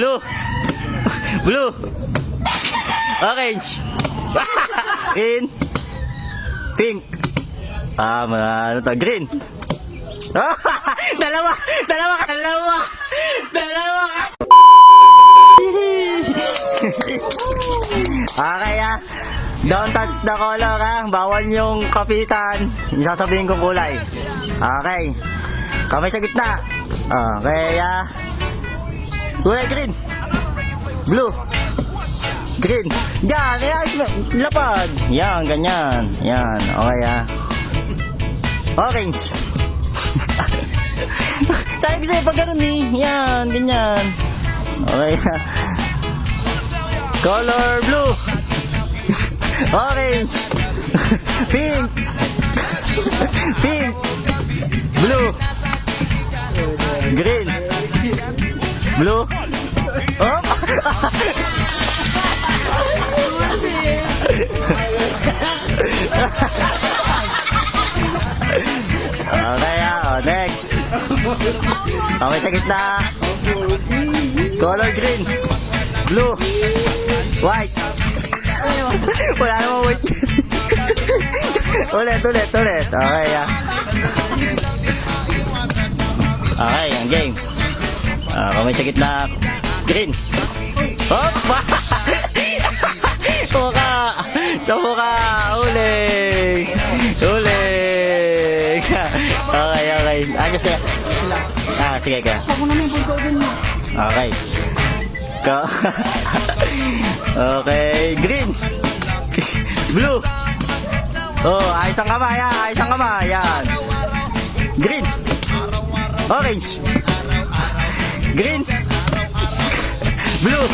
Blue. Blue. Orange. Green. Pink. Ano to? Green. Dalawa. Okay don't touch the color bawal yung kapitan. Yung sasabihin kong kulay. Okay. Kamay sa gitna. Okay kulay green. Blue. Green. Yan. Lapad. Yan, ganyan. Yan. Okay Orange. Sabi ko sa'yo pag ganun yan, ganyan. Okay color blue. Orange. Pink. Pink. Blue. Green. Blue. Oh. Okay next. Okay sa gitna. Color green. Blue. White. Wala namang white. Ulit. Okay Okay, ang game. Kamay sa gitna. Green. Hop! Sa mukha. Uling. Okay. Ayos na. Sige ka. Okay. Okay, green. Blue. Ayos ang kamay. Yan. Green. Orange. Green. Blue.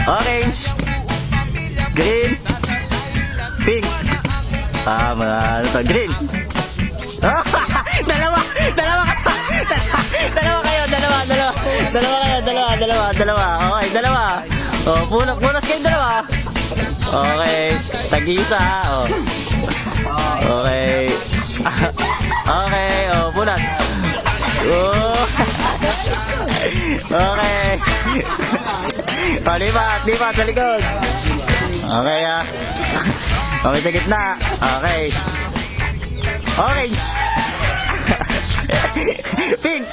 Orange. Green. Pink. Ano to? Green. Dalawa kayo. Okay, dalawa. Punas kayo dalawa. Okay, tag-isa. Okay. Okay, punas. Okay. Lipat sa likod. Okay Okay sa gitna. Okay. Orange. Pink.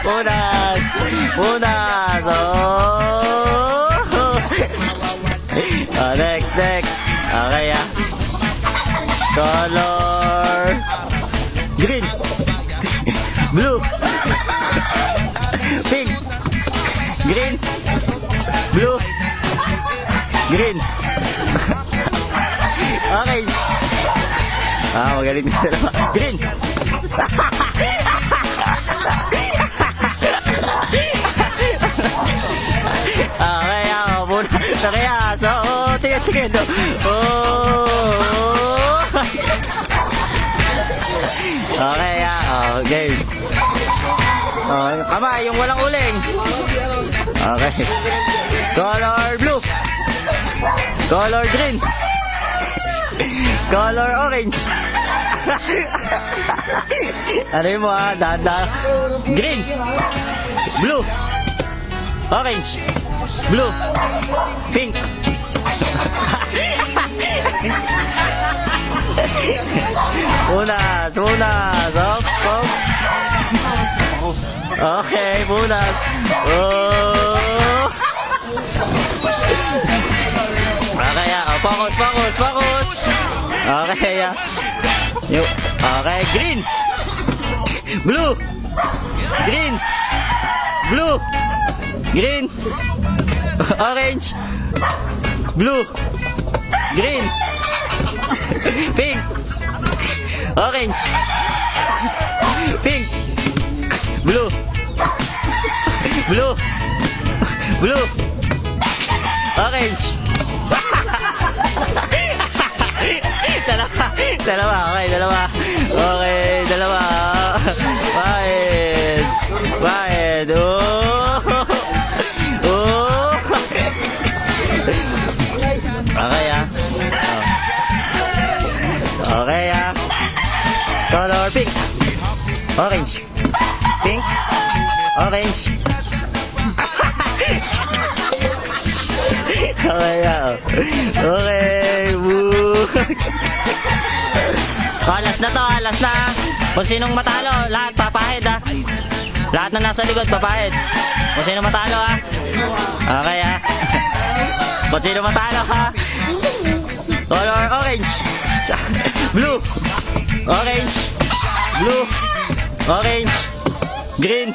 Punas. Next. Okay color green. Blue. Pink. Green. Blue. Green. Okay. Magaling na dalawa. Green. Kaya tingin. Okay game. Kamay yung walang uling. Okay. Color blue. Color green. Color orange. Ano mo dada. Green. Blue. Orange. Blue. Pink. Punas. Hop. Okay, punas. Okay, focus. Okay, okay, green. Blue. Green. Blue. Green. Orange. Blue. Green. Pink. Orange. Pink. Blue. Orange. Dalawa. Okay, dalawa. Wide. Okay Color pink. Orange. Pink. Orange. Okay, okay, woo. Last na to, last na. Kung sinong matalo, lahat papahid ha. Lahat na nasa likod, papahid. Kung sino matalo ha. Okay ha. Kung sino matalo ha. Color orange. Blue. Orange. Blue. Orange. Green.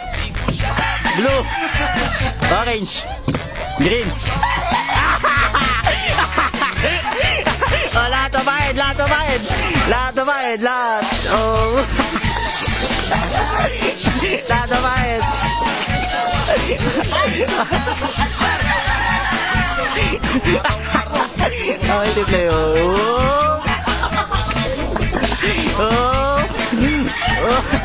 Blue. Orange. Green. Oh, lahat papahid, lahat papahid. Lahat papahid, lahat. Oh. Lahat papahid. Okay, tiple yun. Oh. Oh.